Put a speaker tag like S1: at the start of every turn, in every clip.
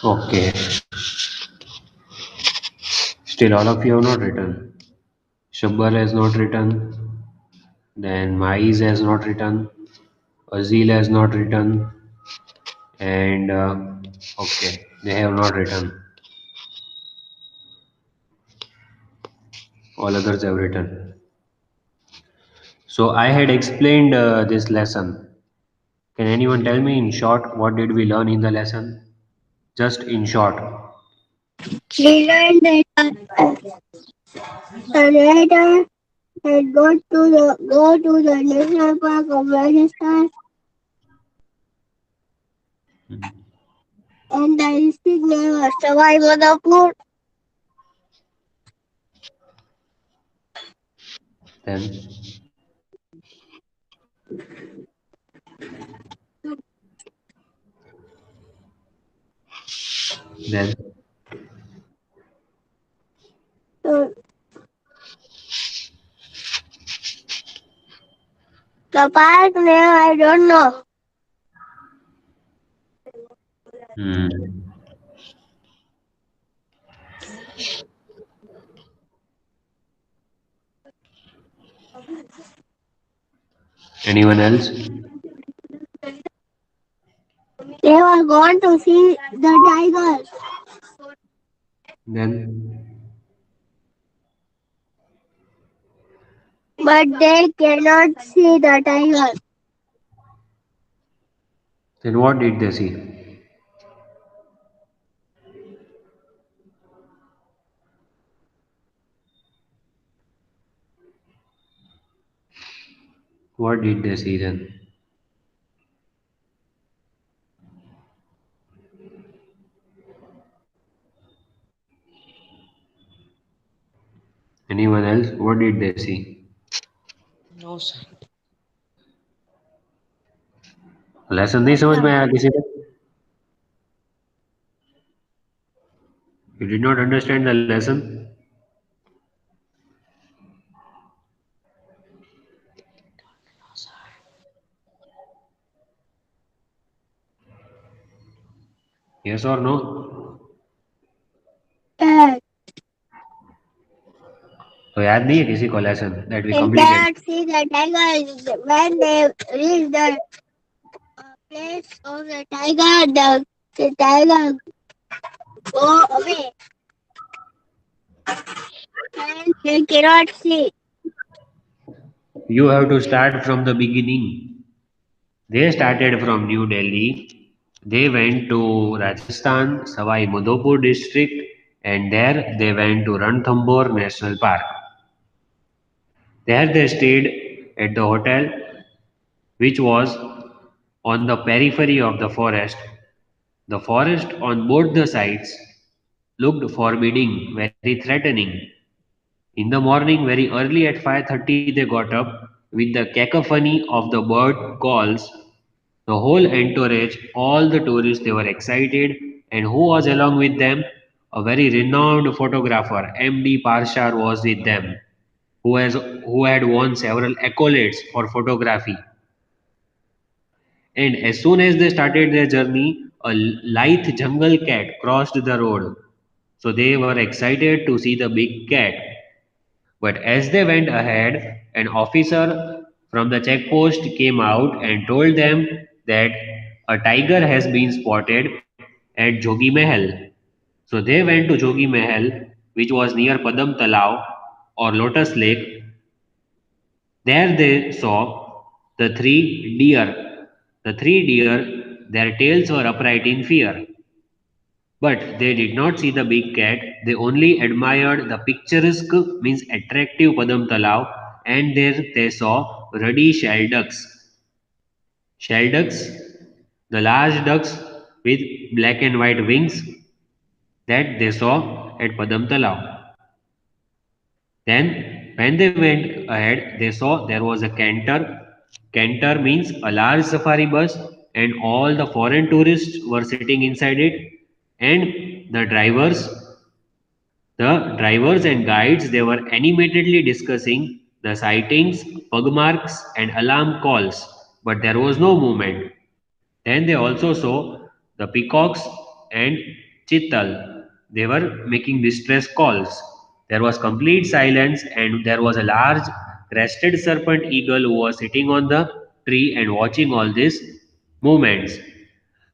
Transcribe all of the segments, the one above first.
S1: Okay. Still, all of you have not written. Shabbar has not written. Then Maiz has not written. Azil has not written. And okay, they have not written. All others have written. So I had explained this lesson. Can anyone tell me in short what did we learn in the lesson? Just in short.
S2: We learned that a raider had go to the national park of Rajasthan and the district name was Savai Madhopur.
S1: Then, then,
S2: So the park name I don't know.
S1: hmm. Anyone else?
S2: They were going to see the tigers,
S1: Then,
S2: but they cannot see the tigers.
S1: then what did they see? What did they see then? Anyone else? What did they see?
S3: No, sir.
S1: Lesson नहीं समझ में आया किसी को? You did not understand the lesson? Yes or no?
S2: Yes.
S1: तो याद नहीं है किसी को lesson that we
S2: They
S1: completed?
S2: cannot see the tigers. When they reach the place of the tiger, the tiger go away and they cannot see.
S1: You have to start from the beginning. They started from New Delhi. They went to Rajasthan, Savai Madhopur district, and there they went to Ranthambore National Park. There they stayed at the hotel, which was on the periphery of the forest. The forest on both the sides looked forbidding, very threatening. In the morning, very early at 5:30, they got up with the cacophony of the bird calls. The whole entourage, all the tourists, they were excited. And who was along with them? A very renowned photographer, M.D. Parshar, was with them, who had won several accolades for photography. And as soon as they started their journey, a lithe jungle cat crossed the road. So they were excited to see the big cat. But as they went ahead, an officer from the checkpost came out and told them that a tiger has been spotted at Jogi Mahal. So they went to Jogi Mahal, which was near Padam Talao or Lotus Lake. There they saw the three deer. The three deer, their tails were upright in fear. But they did not see the big cat, they only admired the picturesque, means attractive Padam Talao, and there they saw ruddy shell ducks. Shell ducks, the large ducks with black and white wings that they saw at Padam Talao. Then, when they went ahead, they saw there was a canter. Canter means a large safari bus, and all the foreign tourists were sitting inside it. And the drivers and guides, they were animatedly discussing the sightings, pug marks, and alarm calls, but there was no movement. Then they also saw the peacocks and Chittal. They were making distress calls. There was complete silence, and there was a large crested serpent eagle who was sitting on the tree and watching all these movements.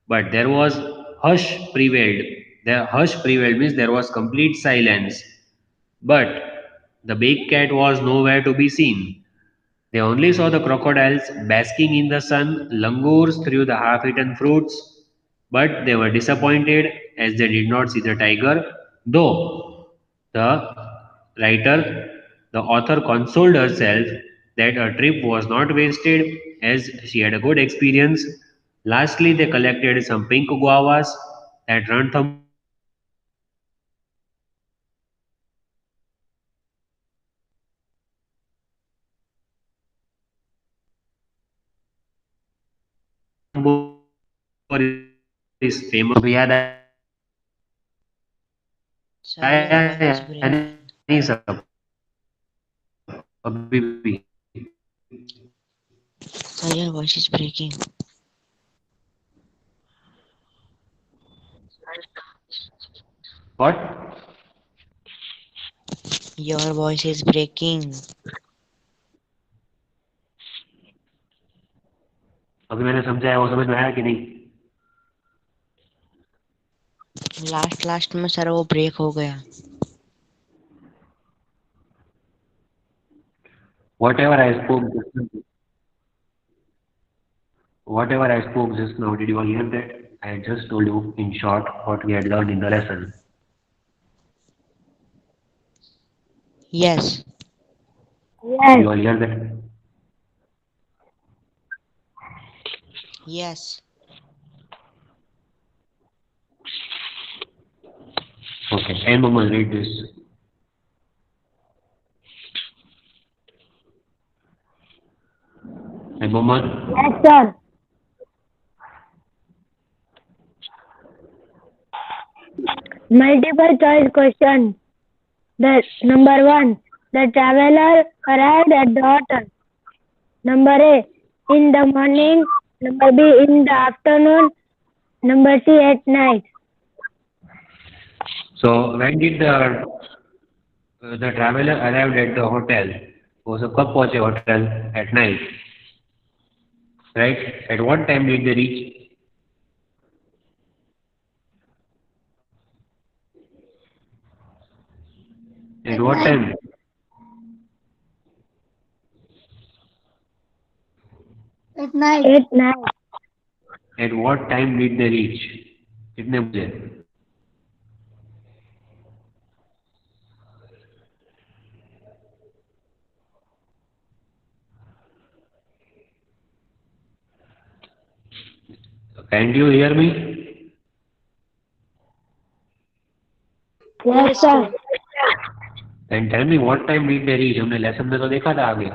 S1: But there was hush prevailed. The hush prevailed means there was complete silence. But the big cat was nowhere to be seen. They only saw the crocodiles basking in the sun, langurs through the half-eaten fruits, but they were disappointed as they did not see the tiger, though the writer, the author consoled herself that her trip was not wasted as she had a good experience. Lastly, they collected some pink guavas that Ranthambore had brought and they ate them. Ranthambore is famous for his guavas. अभी याद
S3: Sir, your voice is
S1: आया या
S3: breaking.
S1: नहीं सब अभी भी
S3: Sir, your voice is breaking.
S1: what
S3: Your voice is breaking.
S1: अभी मैंने समझाया वो समझ में आया कि नहीं
S3: लास्ट में सर वो ब्रेक हो गया.
S1: whatever I spoke just now, whatever I spoke just now, did you all hear that? I just told you in short what we had learned in the lesson.
S3: Yes.
S1: Did you all hear that?
S3: Yes.
S1: Okay, and Mama, read this. And Mama,
S2: Yes, sir. Multiple choice question. The number 1. The traveler arrived at the hotel. Number A. In the morning. Number B. In the afternoon. Number C. At night.
S1: so when did the traveler arrived at the hotel? वो सब कब पहुंचे hotel? At night, right? At what time did they reach? At what time?
S2: At night. At night.
S1: At what time did they reach? कितने बजे? Can you hear me?
S2: Yes, sir.
S1: Then tell me what time did they reach? हमने lesson में तो देखा था आगे.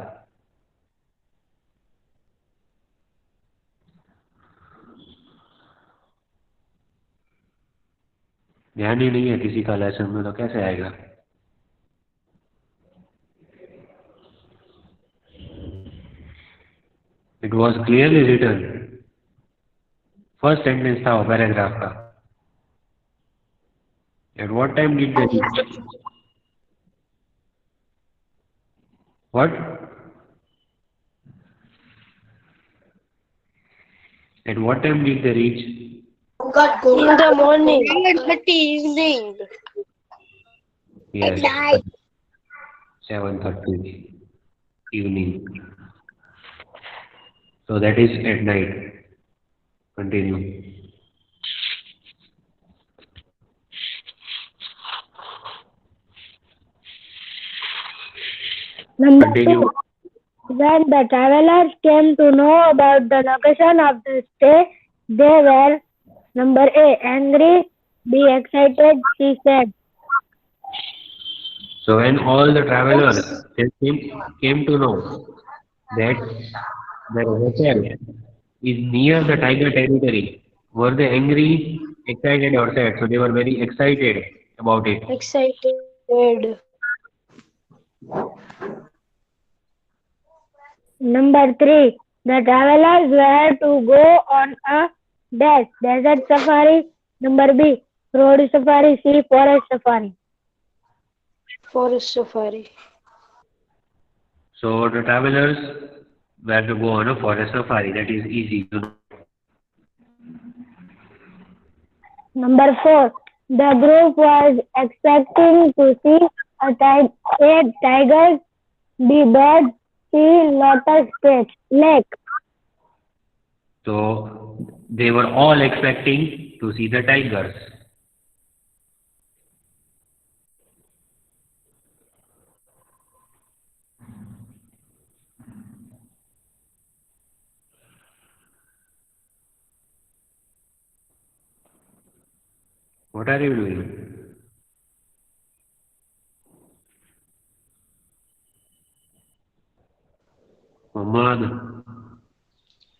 S1: ध्यान ही नहीं है किसी का lesson में तो कैसे आएगा? It was clearly written. First sentence था वो paragraph का. At what time did they reach? What? At what time did they reach?
S2: In the morning. 7:30 evening.
S1: Yes.
S2: At night.
S1: 7:30 evening. So that is at night. Continue.
S2: Number
S1: Continue.
S2: 2. When the travelers came to know about the location of the stay, they were number A. Angry, B. Excited, C. Sad.
S1: So when all the travelers came to know that their hotel is near the tiger territory, were they angry, excited or sad? So they were very excited about it.
S2: Excited. Number 3. The travelers were to go on a dash desert safari. Number B. road safari, C, forest safari.
S4: Forest safari.
S1: So the travelers were to go on a forest safari. That is easy to know.
S2: Number 4. The group was expecting to see A. Tiger, B. Bird, C. Lotus lake.
S1: So they were all expecting to see the tigers. What are you doing? Muhammad.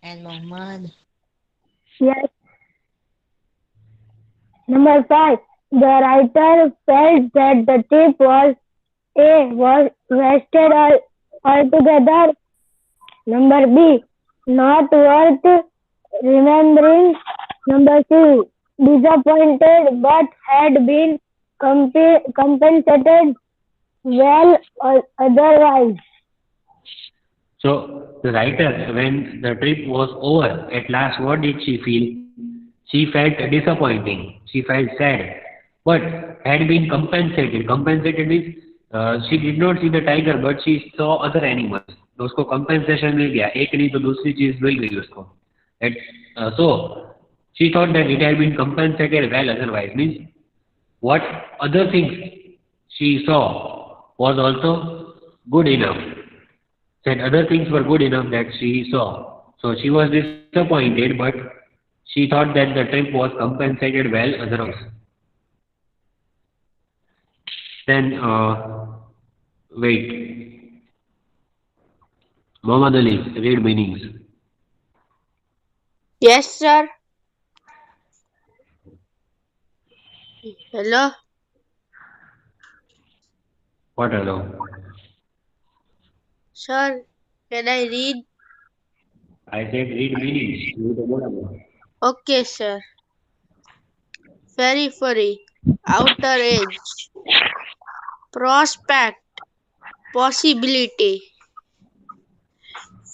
S3: And Muhammad.
S2: Yes. Number 5. The writer felt that the trip was wasted altogether. Number B. Not worth remembering. Number C. Disappointed but had been compensated well otherwise.
S1: So the writer, when the trip was over, at last what did she feel? She felt disappointing. She felt sad, but had been compensated. Compensated means she did not see the tiger, but she saw other animals. तो उसको compensation मिल गया. एक नहीं तो दूसरी चीज मिल गई उसको. So she thought that it had been compensated well otherwise. Means what other things she saw was also good enough. Said other things were good enough that she saw. So she was disappointed, but she thought that the trip was compensated well otherwise. Then, wait. Muhammad Ali, read meanings.
S4: Yes, sir. Hello.
S1: What hello?
S4: Sir, can I read?
S1: I said read meanings. You don't know.
S4: Okay, sir. Periphery, outer edge, prospect, possibility,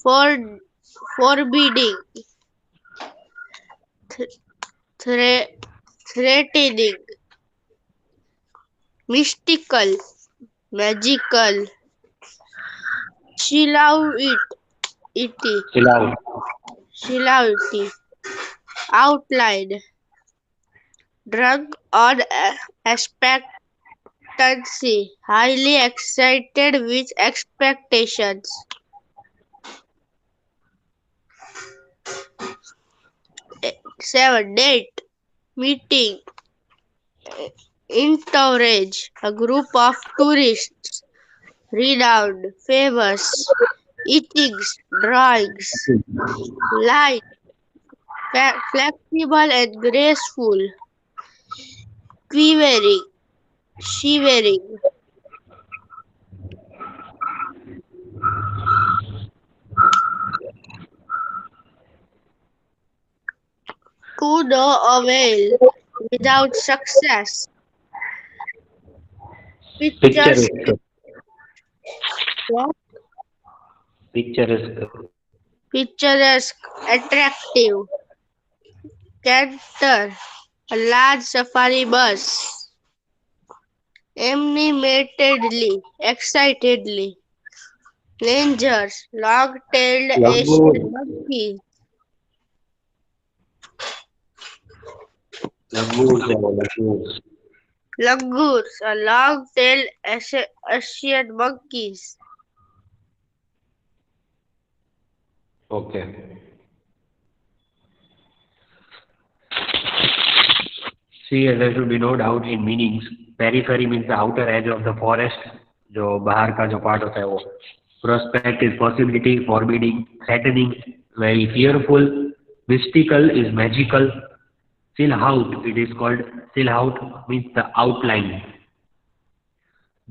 S4: forbidding, threatening, mystical, magical, shilauti, outline, drug on expectancy, highly excited with expectations. 7. Date, meeting, entourage, a group of tourists, renowned, famous, ethics, drawings, light, flexible and graceful, quivering, shivering. To no avail, without success. Pictures,
S1: Picturesque.
S4: what?
S1: Picturesque.
S4: Picturesque, attractive. Canter, a large safari bus. Animatedly, excitedly. Rangers, long-tailed Asian monkeys. Langurs, a long-tailed Asian monkeys.
S1: Okay. See, there should be no doubt in meanings. Periphery means the outer edge of the forest. जो बाहर का जो part होता है वो. Prospect is possibility, forbidding, threatening, very fearful. Mystical is magical. Silhouette, it is called silhouette, means the outline.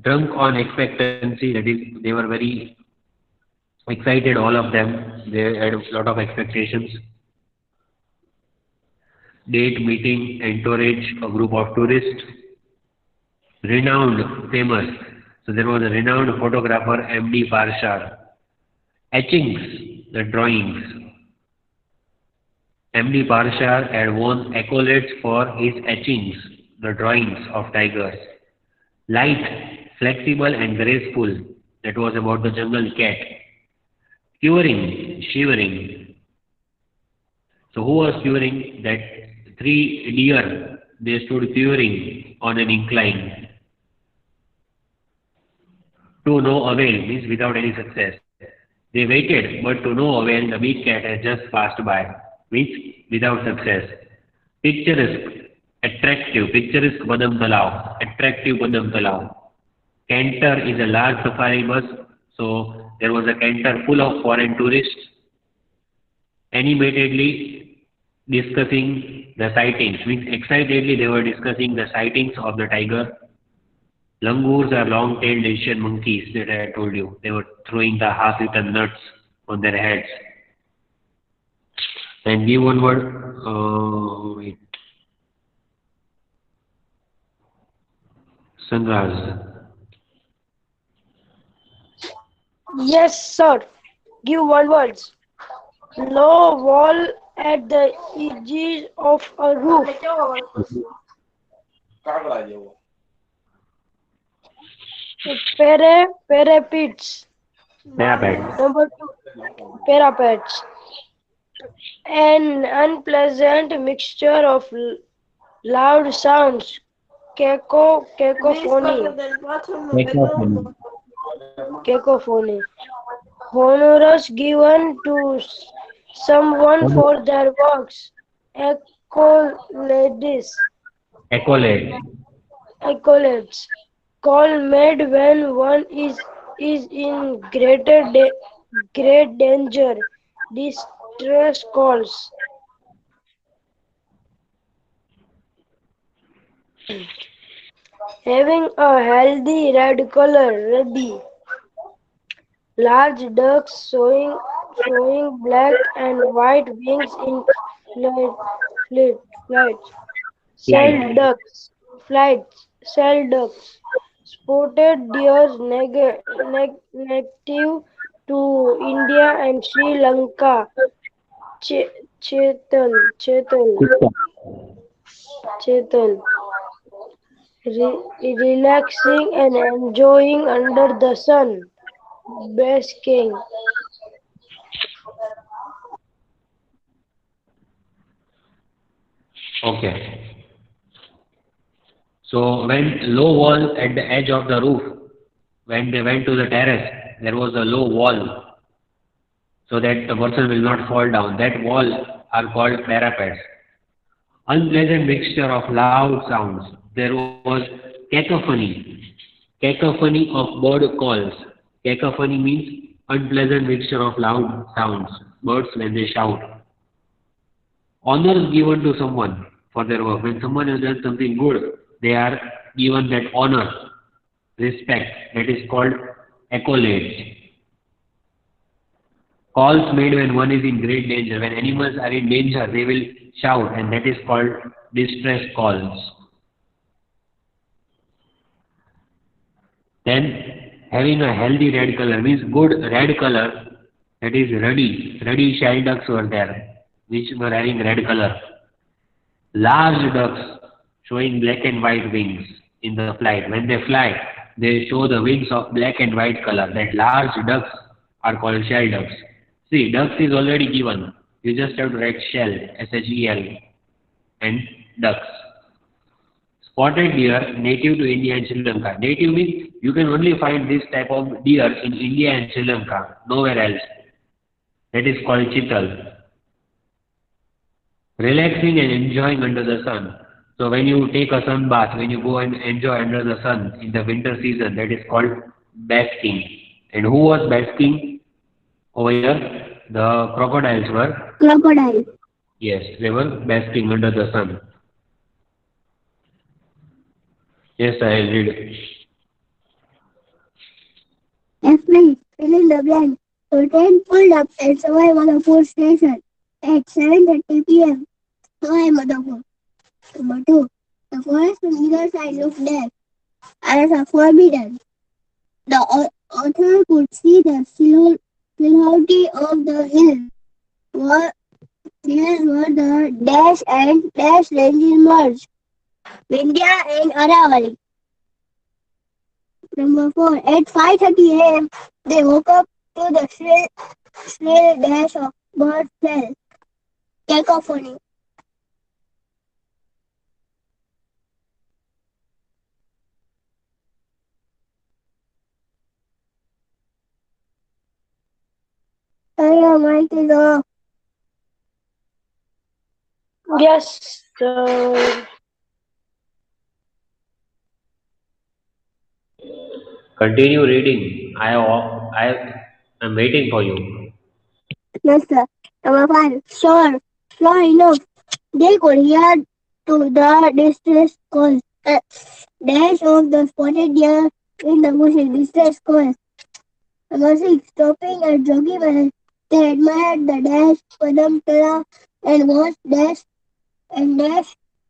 S1: Drunk on expectancy, that is, they were very excited, all of them. They had a lot of expectations. Date, meeting, entourage, a group of tourists. Renowned, famous. So there was a renowned photographer, M.D. Parshar. Etchings, the drawings. M.D. Parshar had won accolades for his etchings, the drawings of tigers. Light, flexible and graceful. That was about the jungle cat. Quivering, shivering. So who was quivering? That three deer, they stood quivering on an incline. To no avail means without any success. They waited, but to no avail, the big cat had just passed by, means without success. Picturesque, attractive, picturesque Padam Talao, attractive Padam Talao. Canter is a large safari bus, so there was a canter full of foreign tourists, animatedly discussing the sightings, means excitedly they were discussing the sightings of the tiger. Langurs are long-tailed Asian monkeys that I told you. They were throwing the half-eaten nuts on their heads. And give one word. Wait. Sunrise.
S2: Yes, sir. Give one word. Low wall at the edge of a roof. Parapets.
S1: Parapet.
S2: Number two, parapets. An unpleasant mixture of loud sounds. Cacophony. Cacophony. Honours given to someone for their works. Accolades.
S1: Accolade.
S2: Accolades. Call made when one is in great danger. Distress calls. Having a healthy red color. Ruddy. Large ducks showing black and white wings in flight. Shell
S1: Flight.
S2: ducks. Flights. Shell ducks. Spotted deer native to India and Sri Lanka. Chetal. Relaxing and enjoying under the sun. Basking.
S1: Okay. So when low wall at the edge of the roof, when they went to the terrace, there was a low wall so that the person will not fall down. That wall are called parapets. Unpleasant mixture of loud sounds. There was cacophony. Cacophony of bird calls. Cacophony means unpleasant mixture of loud sounds. Birds when they shout. Honors given to someone for their work. When someone has done something good, they are given that honor, respect. That is called accolades. Calls made when one is in great danger. When animals are in danger, they will shout, and that is called distress calls. Then, having a healthy red color means good red color, that is ruddy. Ruddy shell ducks were there, which were having red color. Large ducks showing black and white wings in the flight. When they fly, they show the wings of black and white color. That large ducks are called shell ducks. See, ducks is already given. You just have to write shell, S-H-E-L, and ducks. Spotted deer, native to India and Sri Lanka. Native means you can only find this type of deer in India and Sri Lanka, nowhere else. That is called chital. Relaxing and enjoying under the sun. So when you take a sun bath, when you go and enjoy under the sun in the winter season, that is called basking. And who was basking over here? The crocodiles were?
S2: Crocodile.
S1: Yes, they were basking under the sun. Yes, I read.
S2: F9. Fill in the blank. So train pulled up and survived on a food station at 7:30 p.m. Sawai Madhopur. Number 2. The forest on either side looked dead as a forbidden. The author could see the silhouette of the hills. Hills were the dash and dash ranges merged. Vindhya and Aravalli. Number 4. At 5:30 a.m., they woke up to the shrill dash of bird cell. Cacophony. Your mic is off.
S4: Yes, sir.
S1: Continue reading. I'm waiting for you.
S2: Yes, sir. Number 5. Sure enough, they could hear to the distress calls. Dash of the spotted deer in the bushes. Distress calls. Number 6. Stopping at Jogi Mahal, they admired the dash, Padam and watched dash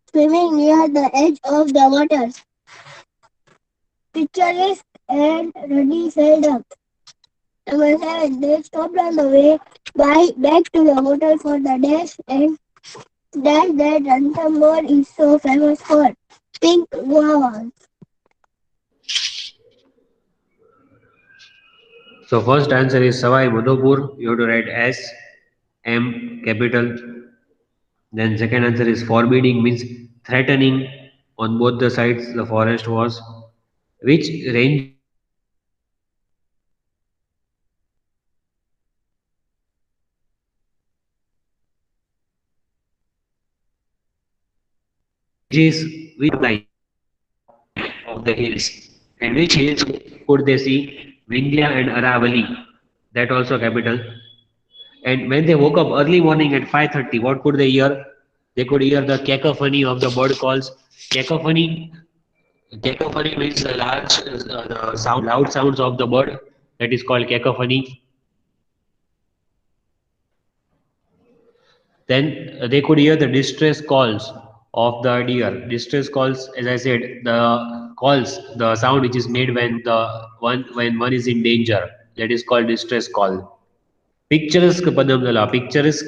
S2: swimming near the edge of the water. Picturesque and ruddy sailed up. Number 7. They stopped on the way back to the hotel for the dash and dash that Ranthambore is so famous for. Pink guavas.
S1: So first answer is Savai Madhopur. You have to write S, M, capital. Then second answer is forbidding, means threatening. On both the sides the forest was. Which ranges, which line of the hills, and which hills could they see? Vindhya and Aravalli. That also capital. And when they woke up early morning at 5:30, what could they hear? They could hear the cacophony of the bird calls. Cacophony. Cacophony means the loud sounds of the bird. That is called cacophony. Then they could hear the distress calls of the deer. Distress calls, as I said, the sound which is made when one is in danger. That is called distress call. Picturesque Padamdala. Picturesque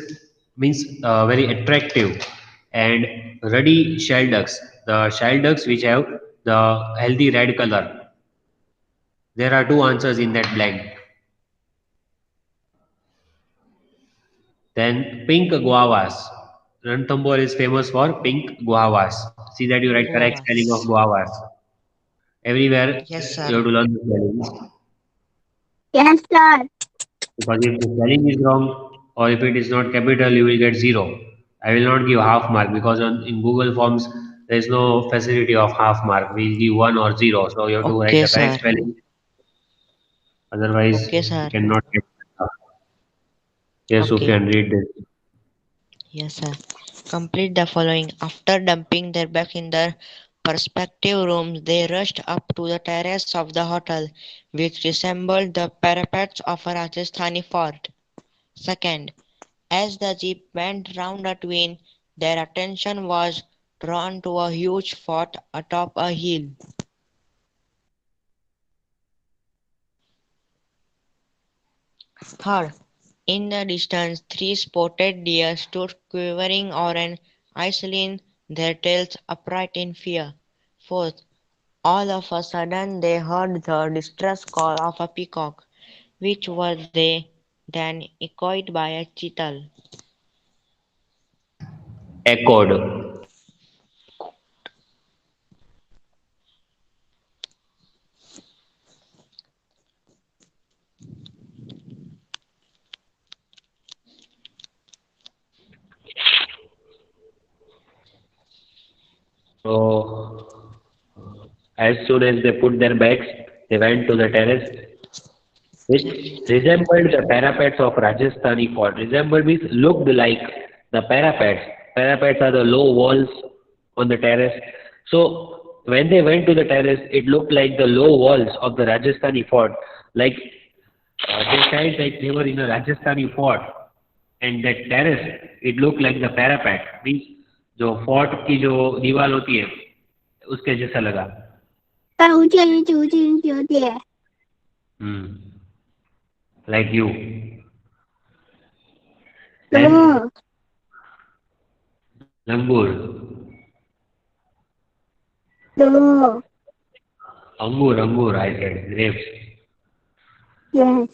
S1: means very attractive. And ruddy shell ducks. The shell ducks which have the healthy red color. There are two answers in that blank. Then pink guavas. Ranthambore is famous for pink guavas. See that you write correct spelling of
S3: Guavas.
S1: guavas. Everywhere
S3: Yes,
S1: you have
S3: sir.
S1: to learn the spellings.
S2: Yes, sir.
S1: Because if the spelling is wrong or if it is not capital, you will get zero. I will not give half mark because in Google Forms there is no facility of half mark. We give one or zero. So you have to write
S3: Okay,
S1: the correct
S3: sir.
S1: spelling. Otherwise,
S3: Okay,
S1: you
S3: sir.
S1: cannot get. Yes,
S3: Okay.
S1: Sufyan, read this.
S3: Yes, sir. Complete the following. After dumping their bag in their respective rooms, they rushed up to the terrace of the hotel, which resembled the parapets of a Rajasthani fort. Second, as the jeep went round a twin, their attention was drawn to a huge fort atop a hill. Third, in the distance, three spotted deer stood quivering or an island, their tails upright in fear. Fourth, all of a sudden they heard the distress call of a peacock, which were they then echoed by a cheetal.
S1: Echoed. So as soon as they put their bags, they went to the terrace, which resembled the parapets of Rajasthani fort. Resembled means looked like the parapets. Parapets are the low walls on the terrace. So when they went to the terrace, it looked like the low walls of the Rajasthani fort. Like they felt like they were in a Rajasthani fort, and that terrace it looked like the parapet. Means जो fort की जो दीवार होती है उसके जैसा लगा।
S2: ऊंची नीचे होती है।
S1: Like you.
S2: नो।
S1: लंगूर।
S2: नो।
S1: अंगूर I said grapes.
S2: Yes.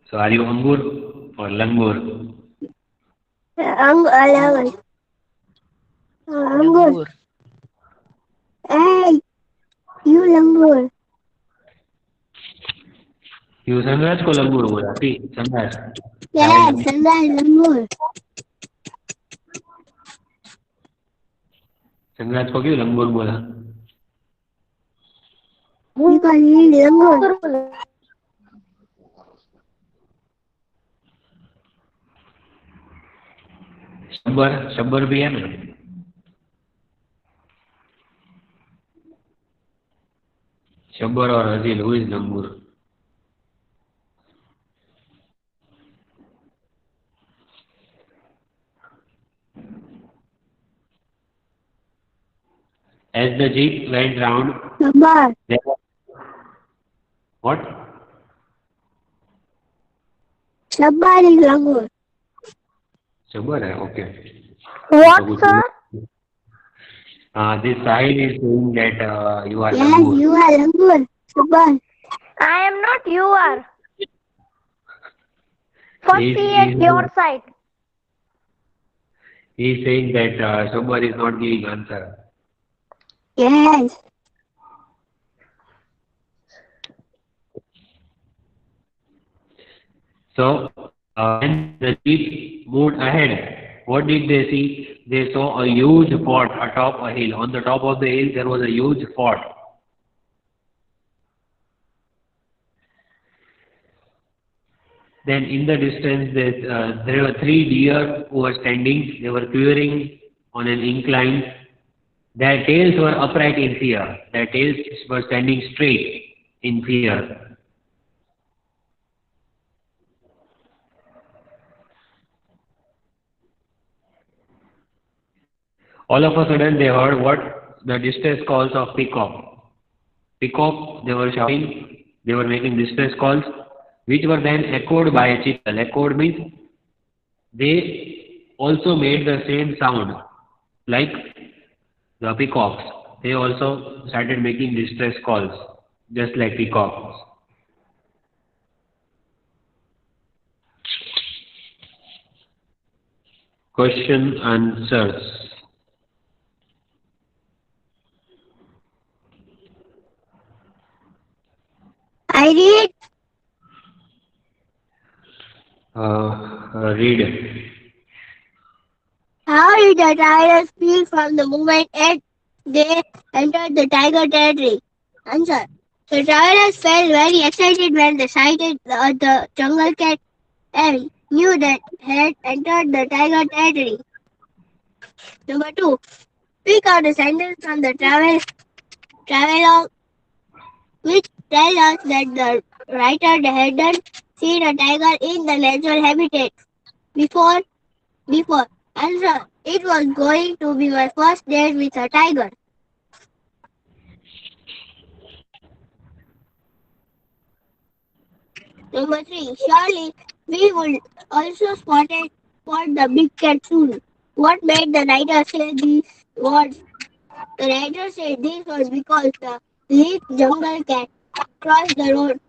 S1: So are you अंगूर or langur?
S2: Angur.
S3: Langur.
S2: Hey, you langur.
S1: You Sanraj को लंगूर बोला थी सनराज।
S2: Yes, langur.
S1: सनराज को क्यों लंगूर बोला?
S2: Because he is langur.
S1: Shabbar भी है ना। शब्बर और Hazel who is langur? As the jeep went round,
S2: Sabbar.
S1: what?
S2: Sabbar is langur.
S1: Shabbar है, okay.
S2: What, sir?
S1: This side is saying that you are
S2: Yes,
S1: langur.
S2: you are langur. Sabbar. I am not you are. First see at your side.
S1: He is saying that Shabbar is not giving answer.
S2: Yes.
S1: So when the jeep moved ahead, what did they see? They saw a huge fort atop a hill. On the top of the hill, there was a huge fort. Then in the distance, there were 3 deer who were standing. They were quivering on an incline. Their tails were upright in fear. Their tails were standing straight in fear. All of a sudden, they heard what the distress calls of peacock. Peacock, they were shouting, they were making distress calls, which were then echoed by a chital. Echoed means they also made the same sound like the peacocks. They also started making distress calls, just like peacocks. Question answers.
S2: I read.
S1: Read.
S2: How did the tigers feel from the moment they entered the tiger territory? Answer. The tigers felt very excited when they sighted the jungle cat and knew that had entered the tiger territory. Number 2. Pick out a sentence from the travelogue which tell us that the writer hadn't seen a tiger in the natural habitat before. Answer. It was going to be my first date with a tiger. Number 3. Surely we would also spot the big cat soon. What made the writer say these words? The writer said this was because the lead jungle cat crossed the road.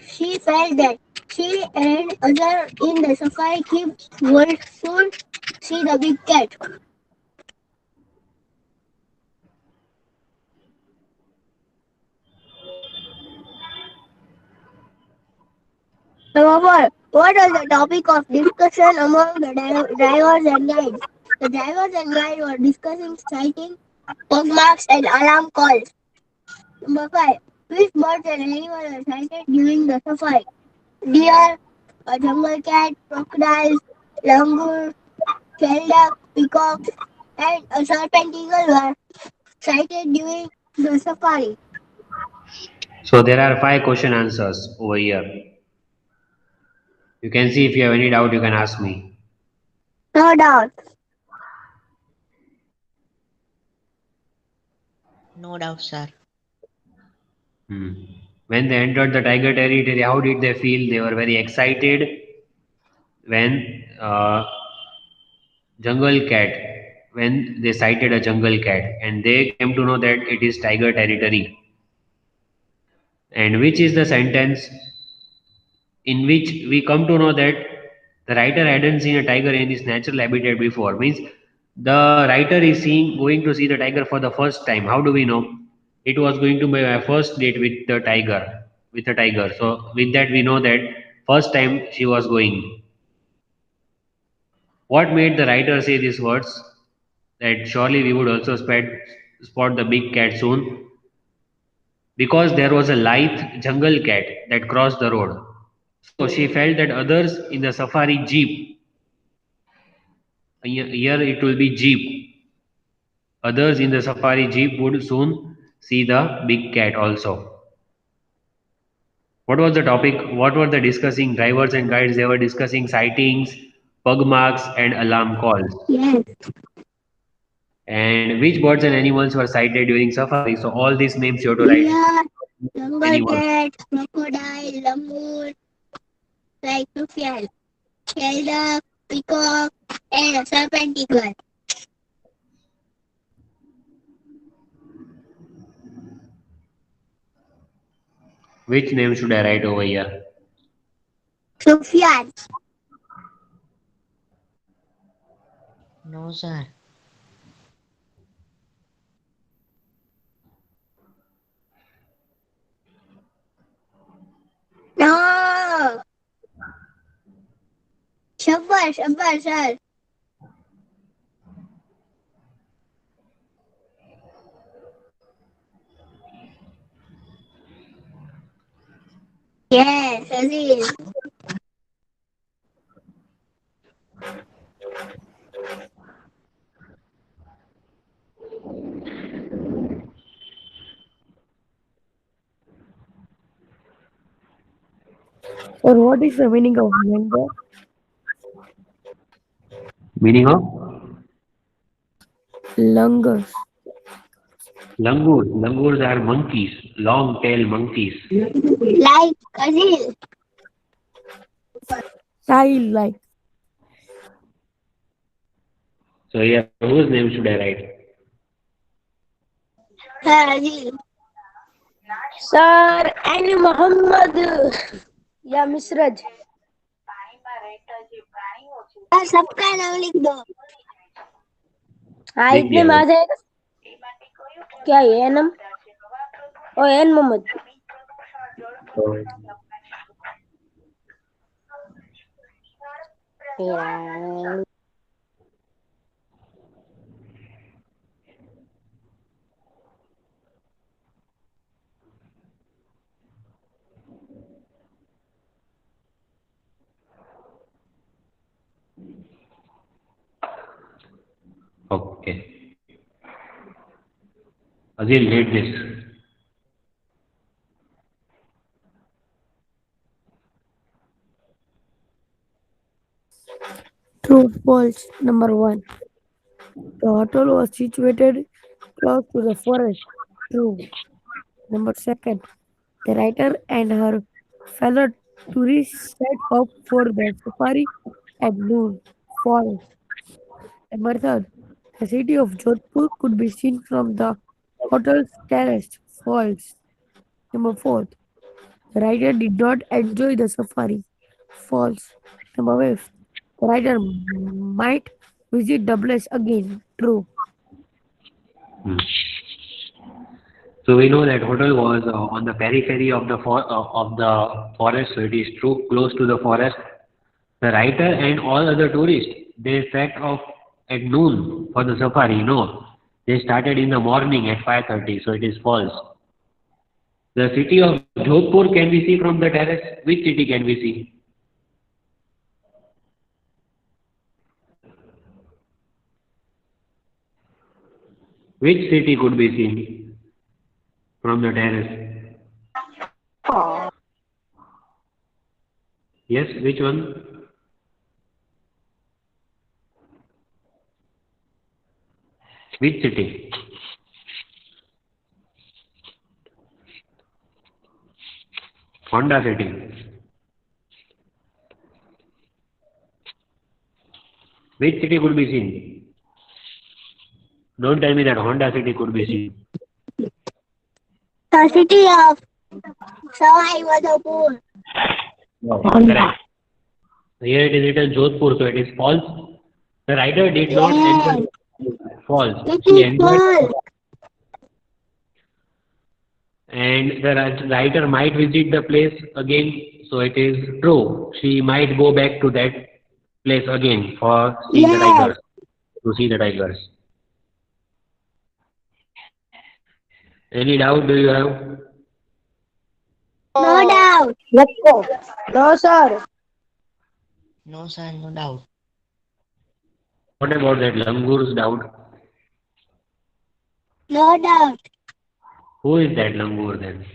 S2: She felt that she and others in the safari keep would soon see the big cat. Number 4. What was the topic of discussion among the drivers and guides? The drivers and guides were discussing sighting, pug marks, and alarm calls. Number 5. Which birds and animals were sighted during the safari? Deer, a jungle cat, crocodiles, langur, shelduck, peacocks, and a serpent eagle were sighted during the safari.
S1: So there are 5 question answers over here. You can see if you have any doubt, you can ask me.
S2: No doubt.
S3: No doubt, sir.
S1: Hmm. When they entered the tiger territory, how did they feel? They were very excited when jungle cat, when they sighted a jungle cat, and they came to know that it is tiger territory. And which is the sentence in which we come to know that the writer hadn't seen a tiger in its natural habitat before. Means the writer is seeing going to see the tiger for the first time. How do we know? It was going to be my first date with the tiger, with a tiger. So with that we know that first time she was going. What made the writer say these words? That surely we would also spot the big cat soon, because there was a lithe jungle cat that crossed the road. So she felt that others in the safari jeep, here it will be jeep, others in the safari jeep would soon see the big cat also. What was the topic? What were they discussing? Drivers and guides, they were discussing sightings, pug marks, and alarm calls.
S2: Yes.
S1: And which birds and animals were sighted during safari? So all these names you have to write.
S2: Deer, jungle
S1: Animals.
S2: cat, crocodile, lemur, lycophian, shelduck, peacock, and serpent eagle.
S1: Which name should I write over here?
S2: Sufyan.
S3: No, sir.
S2: No. Shabbar, sir. Yes, Aziz.
S5: Or what is the meaning of langur?
S1: Meaning of
S5: Langurs.
S1: langurs. Langurs are monkeys, long tail monkeys.
S2: Like Aziz.
S5: Child like.
S1: So here, whose name should I write?
S2: Sir, Aziz.
S4: Sir N Mohammad या मिसरज
S2: sir, सबका नाम लिख दो.
S4: हाँ
S1: लिख
S4: इतने
S1: दिया
S4: में आ
S1: मैंने।
S4: जाएगा क्या है N M O N Mohammad
S1: Okay. Azil, read this.
S5: True, false. Number 1. The hotel was situated close to the forest. True. Number 2. The writer and her fellow tourists set off for the safari at noon. False. Number 3. The city of Jodhpur could be seen from the hotel's terrace. False. Number 4. The writer did not enjoy the safari. False. Number 5. The writer might visit the place again. True.
S1: Hmm. So we know that hotel was on the periphery of the forest. So it is true, close to the forest. The writer and all other tourists, they set off at noon for the safari. No, they started in the morning at 5:30. So it is false. The city of Jodhpur can we see from the terrace? Which city can we see? Which city could be seen from the terrace? Yes, which one? Which city? Honda City. Which city could be seen? Don't tell me that Honda City could be seen.
S2: The city of Sawaivadapur.
S1: No, correct. Here it is written Jodhpur, so it is false. The writer did not enter. False. She entered, and the writer might visit the place again, so it is true. She might go back to that place again for seeing the tigers, to see the tigers. Any doubt do you have?
S2: No doubt.
S4: Let's go. No, sir.
S3: No, sir, no doubt.
S1: What about that langur's doubt?
S2: No doubt.
S1: Who is that langur then?